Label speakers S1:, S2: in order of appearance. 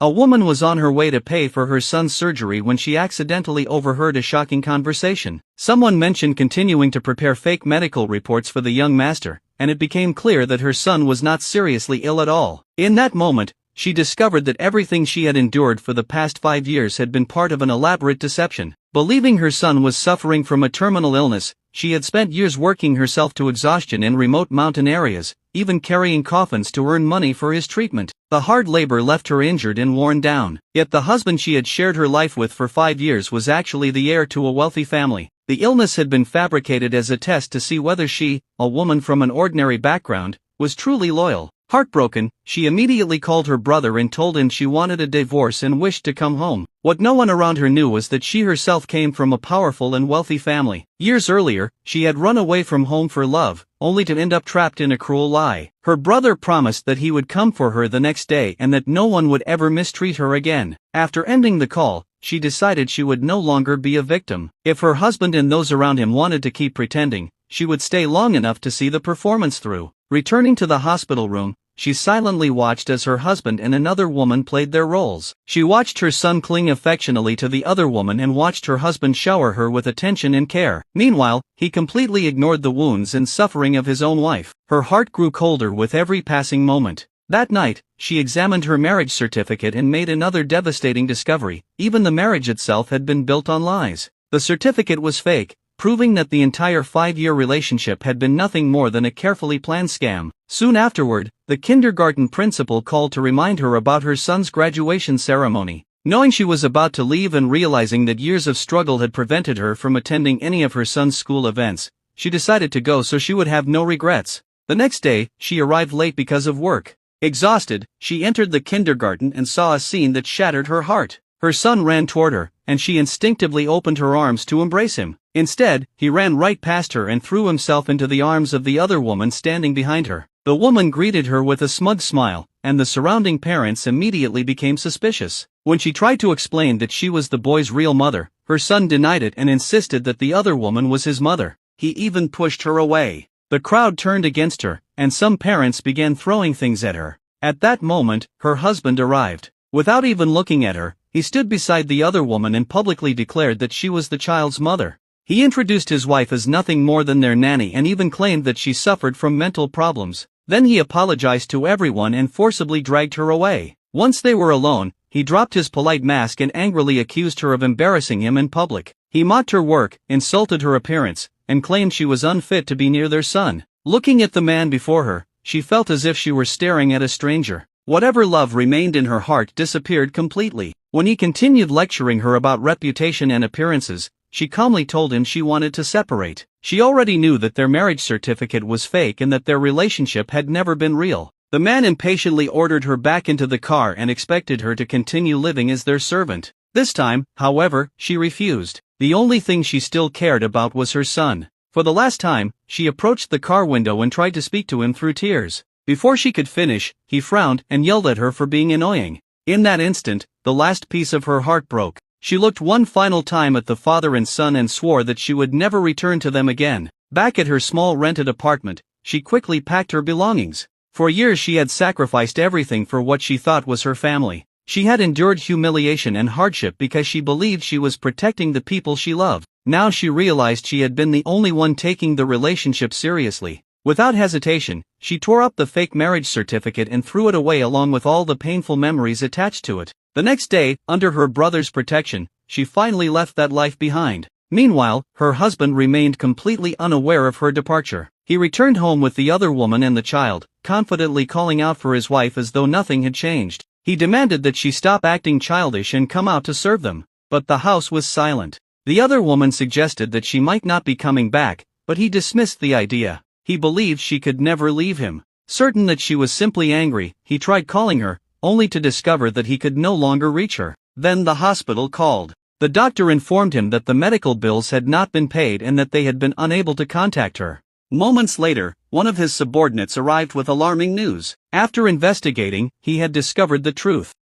S1: A woman was on her way to pay for her son's surgery when she accidentally overheard a shocking conversation. Someone mentioned continuing to prepare fake medical reports for the young master, and it became clear that her son was not seriously ill at all. In that moment, she discovered that everything she had endured for the past 5 years had been part of an elaborate deception. Believing her son was suffering from a terminal illness, she had spent years working herself to exhaustion in remote mountain areas, even carrying coffins to earn money for his treatment. The hard labor left her injured and worn down. Yet the husband she had shared her life with for 5 years was actually the heir to a wealthy family. The illness had been fabricated as a test to see whether she, a woman from an ordinary background, was truly loyal. Heartbroken, she immediately called her brother and told him she wanted a divorce and wished to come home. What no one around her knew was that she herself came from a powerful and wealthy family. Years earlier, she had run away from home for love, only to end up trapped in a cruel lie. Her brother promised that he would come for her the next day and that no one would ever mistreat her again. After ending the call, she decided she would no longer be a victim. If her husband and those around him wanted to keep pretending, she would stay long enough to see the performance through. Returning to the hospital room, she silently watched as her husband and another woman played their roles. She watched her son cling affectionately to the other woman and watched her husband shower her with attention and care. Meanwhile, he completely ignored the wounds and suffering of his own wife. Her heart grew colder with every passing moment. That night, she examined her marriage certificate and made another devastating discovery. Even the marriage itself had been built on lies. The certificate was fake, proving that the entire 5-year relationship had been nothing more than a carefully planned scam. Soon afterward, the kindergarten principal called to remind her about her son's graduation ceremony. Knowing she was about to leave and realizing that years of struggle had prevented her from attending any of her son's school events, she decided to go so she would have no regrets. The next day, she arrived late because of work. Exhausted, she entered the kindergarten and saw a scene that shattered her heart. Her son ran toward her, and she instinctively opened her arms to embrace him. Instead, he ran right past her and threw himself into the arms of the other woman standing behind her. The woman greeted her with a smug smile, and the surrounding parents immediately became suspicious. When she tried to explain that she was the boy's real mother, her son denied it and insisted that the other woman was his mother. He even pushed her away. The crowd turned against her, and some parents began throwing things at her. At that moment, her husband arrived. Without even looking at her, he stood beside the other woman and publicly declared that she was the child's mother. He introduced his wife as nothing more than their nanny and even claimed that she suffered from mental problems. Then he apologized to everyone and forcibly dragged her away. Once they were alone, he dropped his polite mask and angrily accused her of embarrassing him in public. He mocked her work, insulted her appearance, and claimed she was unfit to be near their son. Looking at the man before her, she felt as if she were staring at a stranger. Whatever love remained in her heart disappeared completely. When he continued lecturing her about reputation and appearances, she calmly told him she wanted to separate. She already knew that their marriage certificate was fake and that their relationship had never been real. The man impatiently ordered her back into the car and expected her to continue living as their servant. This time, however, she refused. The only thing she still cared about was her son. For the last time, she approached the car window and tried to speak to him through tears. Before she could finish, he frowned and yelled at her for being annoying. In that instant, the last piece of her heart broke. She looked one final time at the father and son and swore that she would never return to them again. Back at her small rented apartment, she quickly packed her belongings. For years she had sacrificed everything for what she thought was her family. She had endured humiliation and hardship because she believed she was protecting the people she loved. Now she realized she had been the only one taking the relationship seriously. Without hesitation, she tore up the fake marriage certificate and threw it away along with all the painful memories attached to it. The next day, under her brother's protection, she finally left that life behind. Meanwhile, her husband remained completely unaware of her departure. He returned home with the other woman and the child, confidently calling out for his wife as though nothing had changed. He demanded that she stop acting childish and come out to serve them. But the house was silent. The other woman suggested that she might not be coming back, but he dismissed the idea. He believed she could never leave him. Certain that she was simply angry, he tried calling her, only to discover that he could no longer reach her. Then the hospital called. The doctor informed him that the medical bills had not been paid and that they had been unable to contact her. Moments later, one of his subordinates arrived with alarming news. After investigating, he had discovered the truth.